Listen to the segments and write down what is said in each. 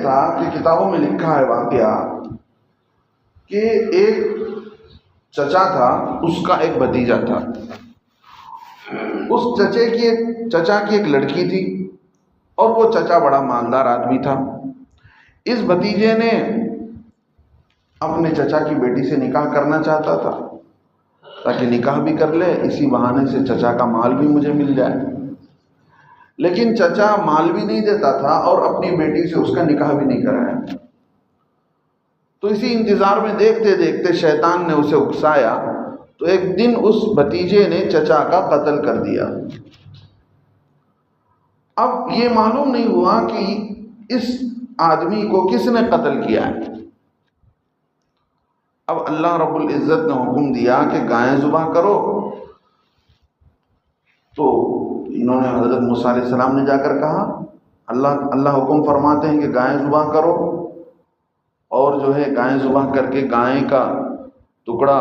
تھا کہ کتابوں میں لکھا ہے واقعہ کہ ایک چچا تھا، اس کا ایک بھتیجا تھا. اس چچا کی ایک لڑکی تھی اور وہ چچا بڑا مالدار آدمی تھا. اس بھتیجے نے اپنے چچا کی بیٹی سے نکاح کرنا چاہتا تھا تاکہ نکاح بھی کر لے، اسی بہانے سے چچا کا مال بھی مجھے مل جائے. لیکن چچا مال بھی نہیں دیتا تھا اور اپنی بیٹی سے اس کا نکاح بھی نہیں کرایا. تو اسی انتظار میں دیکھتے دیکھتے شیطان نے اسے اکسایا تو ایک دن اس بھتیجے نے چچا کا قتل کر دیا. اب یہ معلوم نہیں ہوا کہ اس آدمی کو کس نے قتل کیا ہے. اب اللہ رب العزت نے حکم دیا کہ گائیں ذبح کرو. تو انہوں نے حضرت موسیٰ علیہ السلام نے جا کر کہا، اللہ حکم فرماتے ہیں کہ گائیں ذبح کرو، اور جو ہے گائیں ذبح کر کے گائیں کا ٹکڑا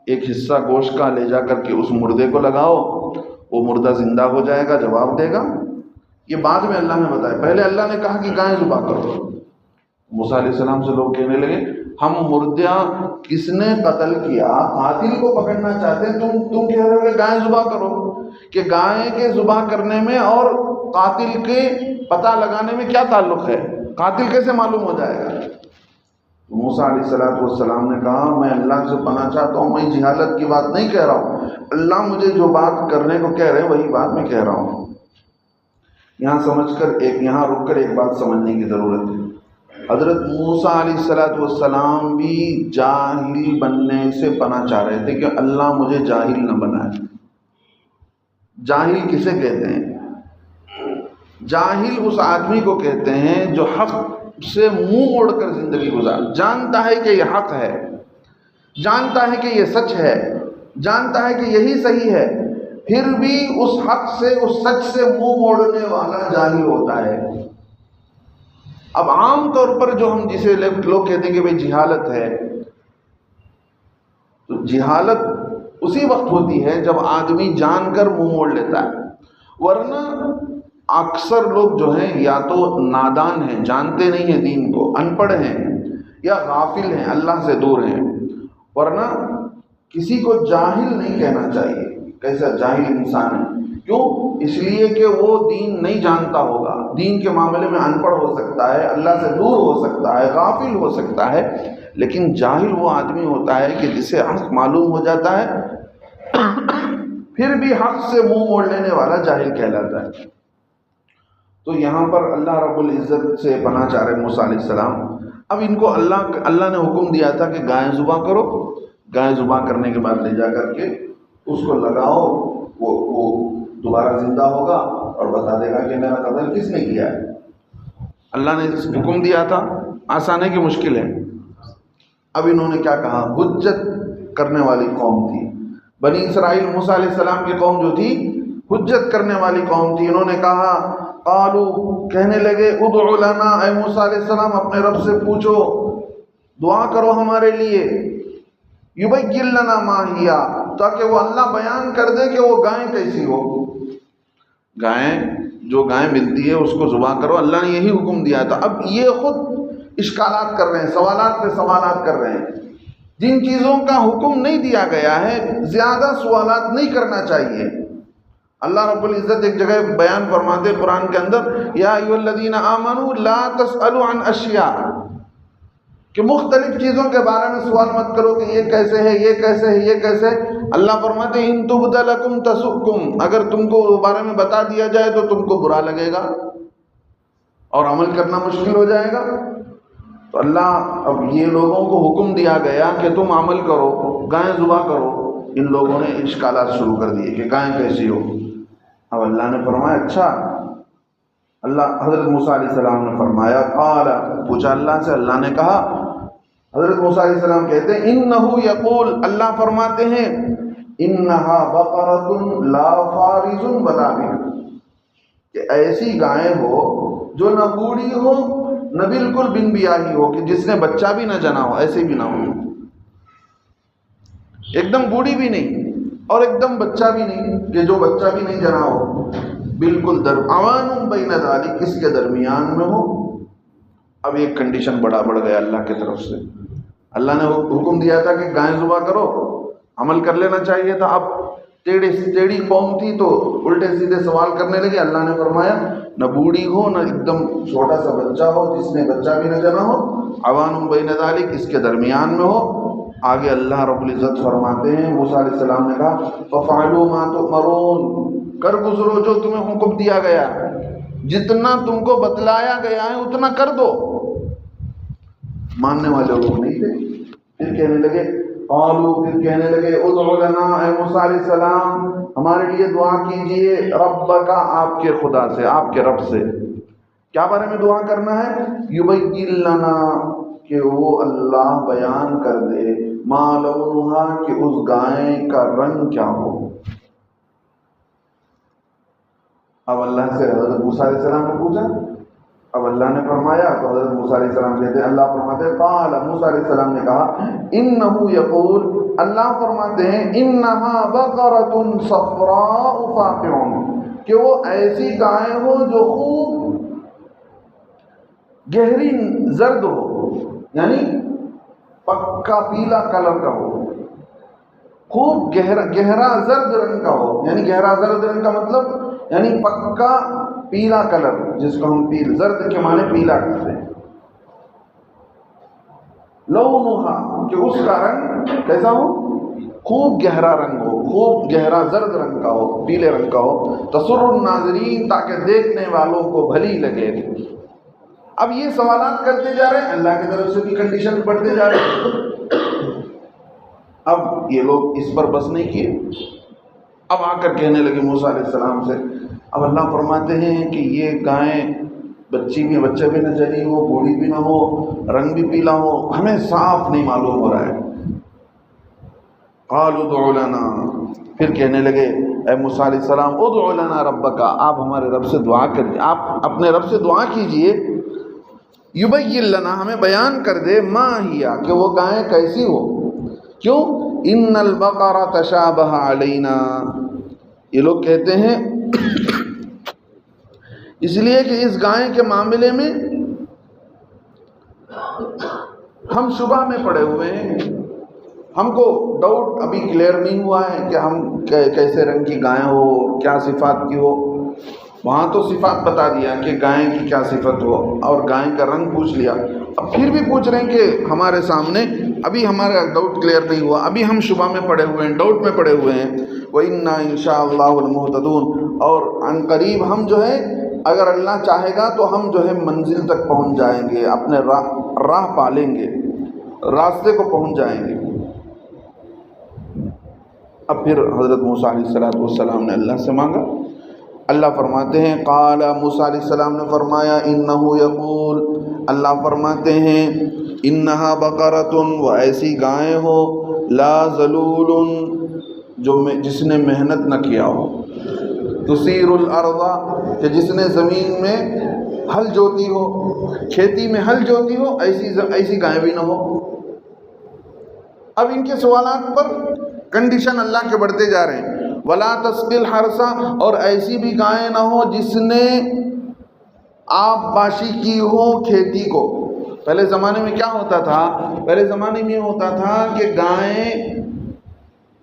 ایک حصہ گوشت کا لے جا کر کے اس مردے کو لگاؤ، وہ مردہ زندہ ہو جائے گا، جواب دے گا. یہ بعد میں اللہ نے بتایا، پہلے اللہ نے کہا کہ گائیں ذبح کرو. موسیٰ علیہ السلام سے لوگ کہنے لگے، ہم مردہ کس نے قتل کیا، قاتل کو پکڑنا چاہتے ہیں، تم کہہ رہے ہو کہ گائیں ذبح کرو. کہ گائیں کے ذبح کرنے میں اور قاتل کے پتہ لگانے میں کیا تعلق ہے؟ قاتل کیسے معلوم ہو جائے گا؟ موسیٰ علیہ السلام نے کہا، میں اللہ سے پناہ چاہتا ہوں، میں جہالت کی بات نہیں کہہ رہا ہوں، اللہ مجھے جو بات کرنے کو کہہ رہے ہیں وہی بات میں کہہ رہا ہوں. یہاں رک کر ایک بات سمجھنے کی ضرورت ہے. حضرت موسیٰ علیہ السلام بھی جاہل بننے سے پناہ چاہ رہے تھے کہ اللہ مجھے جاہل نہ بنائے. جاہل کسے کہتے ہیں؟ جاہل اس آدمی کو کہتے ہیں جو حق سے منہ موڑ کر زندگی گزار، جانتا ہے کہ یہ حق ہے، جانتا ہے کہ یہ سچ ہے، جانتا ہے کہ یہی صحیح ہے، پھر بھی اس حق سے، اس سچ سے منہ موڑنے والا جاہل ہوتا ہے. اب عام طور پر جو ہم جسے لوگ کہتے ہیں کہ بھئی جہالت ہے، تو جہالت اسی وقت ہوتی ہے جب آدمی جان کر منہ موڑ لیتا ہے. ورنہ اکثر لوگ جو ہیں یا تو نادان ہیں، جانتے نہیں ہیں دین کو، ان پڑھ ہیں، یا غافل ہیں، اللہ سے دور ہیں. ورنہ کسی کو جاہل نہیں کہنا چاہیے. کیسا جاہل انسان ہے؟ کیوں؟ اس لیے کہ وہ دین نہیں جانتا ہوگا، دین کے معاملے میں ان پڑھ ہو سکتا ہے، اللہ سے دور ہو سکتا ہے، غافل ہو سکتا ہے. لیکن جاہل وہ آدمی ہوتا ہے کہ جسے حق معلوم ہو جاتا ہے پھر بھی حق سے منہ موڑ لینے والا جاہل کہلاتا ہے. تو یہاں پر اللہ رب العزت سے پناہ چاہ رہے موسیٰ علیہ السلام. اب ان کو اللہ نے حکم دیا تھا کہ گائیں ذبح کرو. گائیں ذبح کرنے کے بعد لے جا کر کے اس کو لگاؤ، وہ دوبارہ زندہ ہوگا اور بتا دے گا کہ میرا قتل کس نے کیا ہے. اللہ نے حکم دیا تھا، آسان ہے کہ مشکل ہے؟ اب انہوں نے کیا کہا؟ حجت کرنے والی قوم تھی بنی اسرائیل. موسیٰ علیہ السلام کی قوم جو تھی حجت کرنے والی قوم تھی. انہوں نے کہا، قالو کہنے لگے، ادع لنا، اے موسیٰ علیہ السلام اپنے رب سے پوچھو، دعا کرو ہمارے لیے، یبین لنا ما ہی، تاکہ وہ اللہ بیان کر دے کہ وہ گائیں کیسی ہو. جو گائیں ملتی ہے اس کو ذبح کرو، اللہ نے یہی حکم دیا تھا. اب یہ خود اشکالات کر رہے ہیں، سوالات پہ سوالات کر رہے ہیں. جن چیزوں کا حکم نہیں دیا گیا ہے زیادہ سوالات نہیں کرنا چاہیے. اللہ رب العزت ایک جگہ بیان فرماتے قرآن کے اندر، یا ایھا الذین آمنوا لا تسألوا عن اشیاء، کہ مختلف چیزوں کے بارے میں سوال مت کرو کہ یہ کیسے ہے، یہ کیسے ہے، یہ کیسے ہے. اللہ فرماتے ہیں، ان تبد لکم تسؤکم، اگر تم کو بارے میں بتا دیا جائے تو تم کو برا لگے گا اور عمل کرنا مشکل ہو جائے گا. تو اللہ، اب یہ لوگوں کو حکم دیا گیا کہ تم عمل کرو، گائیں ذبح کرو. ان لوگوں نے اشکالات شروع کر دیے کہ گائیں کیسی ہو. اب اللہ نے فرمایا، اچھا. حضرت موسیٰ علیہ السلام نے فرمایا، قال، پوچھا اللہ سے، اللہ نے کہا. حضرت موسیٰ علیہ السلام کہتے ہیں، انہ یقول، اللہ فرماتے ہیں، انہا بقرۃ لا فارض ولا بکر، کہ ایسی گائیں ہو جو نہ بوڑھی ہو نہ بالکل بن بیاہی ہو، کہ جس نے بچہ بھی نہ جنا ہو، ایسے بھی نہ ہو. ایک دم بوڑھی بھی نہیں اور ایک دم بچہ بھی نہیں، کہ جو بچہ بھی نہیں جنا ہو، بالکل عوان بین ذالک، اس کے درمیان میں ہو. اب ایک کنڈیشن بڑھ گیا اللہ کی طرف سے. اللہ نے حکم دیا تھا کہ گائے ذبح کرو، عمل کر لینا چاہیے تھا. اب ٹیڑھی قوم تھی تو الٹے سیدھے سوال کرنے لگے. اللہ نے فرمایا نہ بوڑھی ہو نہ ایک دم چھوٹا سا بچہ ہو جس نے بچہ بھی نہ جنا ہو، عوان بین ذالک، اس کے درمیان میں ہو. آگے اللہ رب العزت فرماتے ہیں موسیٰ علیہ السلام نے کہا فَفَعَلُوا مَا تُؤْمَرُونَ، کر گزرو جو تمہیں حکم دیا گیا، جتنا تم کو بتلایا گیا ہے اتنا کر دو. ماننے والے لوگ نہیں تھے. پھر کہنے لگے ادعو لنا، اے موسیٰ علیہ السلام ہمارے لیے دعا کیجئے، ربک، آپ کے خدا سے، آپ کے رب سے. کیا بارے میں دعا کرنا ہے؟ یبین لنا، کہ وہ اللہ بیان کر دے، ما لونہا، کہ اس گائے کا رنگ کیا ہو. اب اللہ سے حضرت موسیٰ علیہ السلام نے پوچھا، اب اللہ نے فرمایا تو حضرت موسیٰ علیہ السلام کہتے ہیں، اللہ فرماتے ہیں قال، موسیٰ علیہ السلام نے کہا انہ یقول، اللہ فرماتے ہیں انہا بقرۃ صفراء فاقع، کہ وہ ایسی گائے ہو جو خوب گہری زرد ہو، یعنی پکا پیلا کلر کا ہو، خوب گہرا زرد رنگ کا ہو. یعنی گہرا زرد رنگ کا مطلب یعنی پکا پیلا کلر، جس کو ہم زرد کے معنی پیلا کہتے ہیں. لونہا، کہ اس کا رنگ کیسا ہو؟ خوب گہرا رنگ ہو، خوب گہرا زرد رنگ کا ہو، پیلے رنگ کا ہو. تسر الناظرین، تاکہ دیکھنے والوں کو بھلی لگے. اب یہ سوالات کرتے جا رہے ہیں، اللہ کی طرف سے بھی کنڈیشن بڑھتے جا رہے ہیں. اب یہ لوگ اس پر بس نہیں کیے، اب آ کر کہنے لگے موسیٰ علیہ السلام سے. اب اللہ فرماتے ہیں کہ یہ گائیں بچہ بھی نہ جلی ہو، بوڑھی بھی نہ ہو، رنگ بھی پیلا ہو، ہمیں صاف نہیں معلوم ہو رہا ہے. قالوا ادع لنا، پھر کہنے لگے اے موسیٰ علیہ السلام ادع لنا ربک، آپ ہمارے رب سے دعا کریے، آپ اپنے رب سے دعا کیجئے. یبین لنا، ہمیں بیان کر دے، ما ہیا، کہ وہ گائیں کیسی ہو. کیوں؟ ان البقرہ تشابہ علینا، یہ لوگ کہتے ہیں اس لیے کہ اس گائیں کے معاملے میں ہم شبہ میں پڑے ہوئے ہیں، ہم کو ڈاؤٹ ابھی کلیئر نہیں ہوا ہے کہ ہم کیسے رنگ کی گائیں ہو، کیا صفات کی ہو. وہاں تو صفات بتا دیا کہ گائیں کی کیا صفت ہو اور گائیں کا رنگ پوچھ لیا. اب پھر بھی پوچھ رہے ہیں کہ ہمارے سامنے ابھی ہمارا ڈاؤٹ کلیئر نہیں ہوا، ابھی ہم شبہ میں پڑے ہوئے ہیں، ڈاؤٹ میں پڑے ہوئے ہیں. وَإِنَّا إِنْ شَاءَ اللَّهُ لَمُهْتَدُونَ، اور عن قریب ہم جو ہے اگر اللہ چاہے گا تو ہم جو ہے منزل تک پہنچ جائیں گے، اپنے راہ پالیں گے، راستے کو پہنچ جائیں گے. اب پھر حضرت موسیٰ علیہ السلام نے اللہ سے مانگا. اللہ فرماتے ہیں قال، موسیٰ علیہ السلام نے فرمایا انہ یقول، اللہ فرماتے ہیں انہا بقرۃ، وہ ایسی گائیں ہو لا ذلول، جس نے محنت نہ کیا ہو، تثیر الارض، کہ جس نے زمین میں ہل جوتی ہو، کھیتی میں ہل جوتی ہو، ایسی گائیں بھی نہ ہو. اب ان کے سوالات پر کنڈیشن اللہ کے بڑھتے جا رہے ہیں. ولا تسقی الحرث، اور ایسی بھی گائیں نہ ہو جس نے آب پاشی کی ہو کھیتی کو. پہلے زمانے میں کیا ہوتا تھا؟ پہلے زمانے میں یہ ہوتا تھا کہ گائیں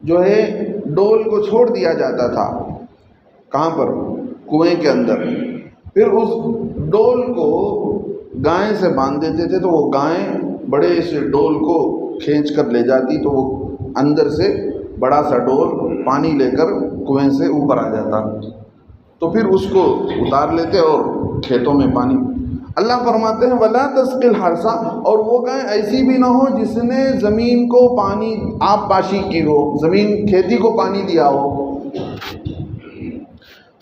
جو ہے ڈول کو چھوڑ دیا جاتا تھا. کہاں پر؟ کنویں کے اندر. پھر اس ڈول کو گائیں سے باندھ دیتے تھے، تو وہ گائیں بڑے سے ڈول کو کھینچ کر لے جاتی، تو وہ اندر سے بڑا سا ڈول پانی لے کر کنویں سے اوپر آ جاتا، تو پھر اس کو اتار لیتے اور کھیتوں میں پانی. اللہ فرماتے ہیں ولا تسقی الحرث، اور وہ گائیں ایسی بھی نہ ہو جس نے زمین کو پانی آب پاشی کی ہو، زمین کھیتی کو پانی دیا ہو.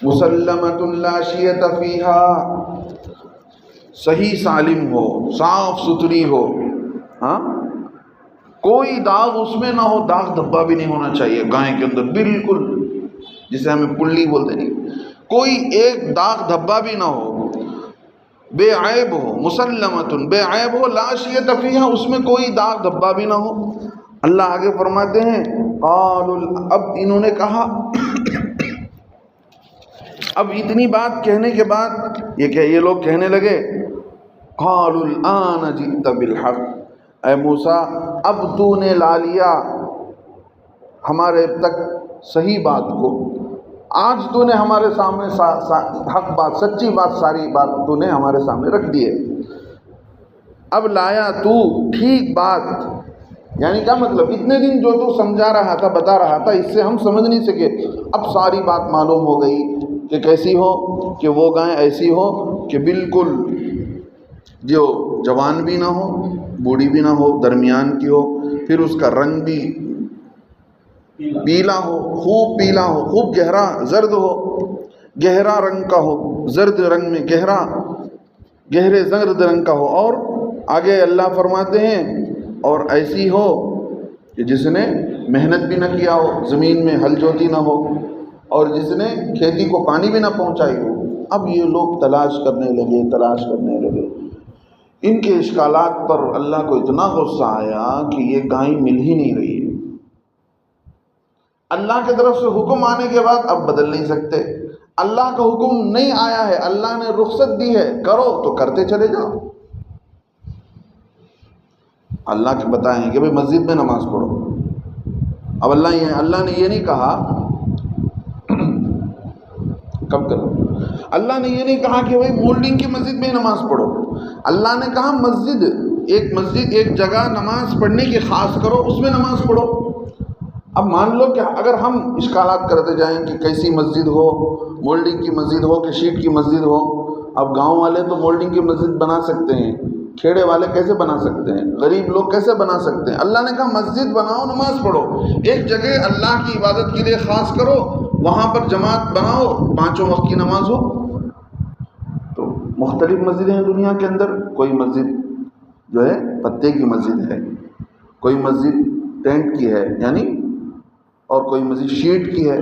مسلمۃ لا شیۃ فیہا، صحیح سالم ہو، صاف ستھری ہو، ہاں کوئی داغ اس میں نہ ہو، داغ دھبا بھی نہیں ہونا چاہیے گائے کے اندر، بالکل جسے ہمیں پلی بولتے نہیں، کوئی ایک داغ دھبا بھی نہ ہو، بے عیب ہو. مسلمتن، بے عیب ہو، لا شیۃ فیہا، اس میں کوئی داغ دھبا بھی نہ ہو. اللہ آگے فرماتے ہیں قالوا، اب انہوں نے کہا اب اتنی بات کہنے کے بعد یہ لوگ کہنے لگے قالوا الآن جئت بالحق، اے موسیٰ اب تو نے لا لیا ہمارے تک صحیح بات کو، آج تو نے ہمارے سامنے حق بات، سچی بات، ساری بات تو نے ہمارے سامنے رکھ دی ہے، اب لایا تو ٹھیک بات۔ یعنی کیا مطلب؟ اتنے دن جو تو سمجھا رہا تھا، بتا رہا تھا، اس سے ہم سمجھ نہیں سکے، اب ساری بات معلوم ہو گئی کہ کیسی ہو، کہ وہ گائے ایسی ہو کہ بالکل جو جوان بھی نہ ہو، بوڑھی بھی نہ ہو، درمیان کی ہو، پھر اس کا رنگ بھی پیلا ہو، خوب پیلا ہو، خوب گہرا زرد ہو، گہرا رنگ کا ہو، زرد رنگ میں گہرے زرد رنگ کا ہو، اور آگے اللہ فرماتے ہیں اور ایسی ہو کہ جس نے محنت بھی نہ کیا ہو، زمین میں ہل جوتی نہ ہو، اور جس نے کھیتی کو پانی بھی نہ پہنچائی ہو۔ اب یہ لوگ تلاش کرنے لگے۔ ان کے اشکالات پر اللہ کو اتنا غصہ آیا کہ یہ گائے مل ہی نہیں رہی ہے۔ اللہ کی طرف سے حکم آنے کے بعد اب بدل نہیں سکتے، اللہ کا حکم نہیں آیا ہے، اللہ نے رخصت دی ہے، کرو تو کرتے چلے جاؤ۔ اللہ کے بتائیں کہ بھئی مسجد میں نماز پڑھو، اب اللہ نے یہ نہیں کہا کب کرو، اللہ نے یہ نہیں کہا کہ بھئی مولڈنگ کی مسجد میں نماز پڑھو، اللہ نے کہا مسجد ایک جگہ نماز پڑھنے کی خاص کرو، اس میں نماز پڑھو۔ اب مان لو کہ اگر ہم اشکالات کرتے جائیں کہ کیسی مسجد ہو، مولڈنگ کی مسجد ہو کہ شیٹ کی مسجد ہو، اب گاؤں والے تو مولڈنگ کی مسجد بنا سکتے ہیں، کھیڑے والے کیسے بنا سکتے ہیں، غریب لوگ کیسے بنا سکتے ہیں؟ اللہ نے کہا مسجد بناؤ، نماز پڑھو، ایک جگہ اللہ کی عبادت کے لیے خاص کرو، وہاں پر جماعت بناؤ، 5 وقت کی نماز ہو۔ تو مختلف مسجدیں ہیں دنیا کے اندر، کوئی مسجد جو ہے پتے کی مسجد ہے، کوئی مسجد ٹینٹ کی ہے یعنی، اور کوئی مسجد شیٹ کی ہے،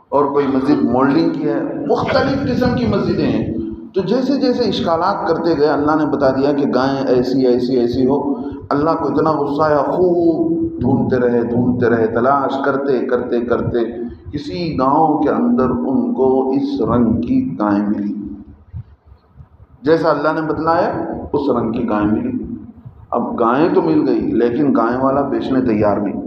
اور کوئی مسجد مولڈنگ کی ہے، مختلف قسم کی مسجدیں ہیں۔ تو جیسے جیسے اشکالات کرتے گئے اللہ نے بتا دیا کہ گائیں ایسی ہو۔ اللہ کو اتنا غصہ آیا، خوب ڈھونڈتے رہے، تلاش کرتے کسی گاؤں کے اندر ان کو اس رنگ کی گائیں ملی، جیسا اللہ نے بتلایا اس رنگ کی گائیں ملی۔ اب گائیں تو مل گئی لیکن گائیں والا بیچنے تیار نہیں،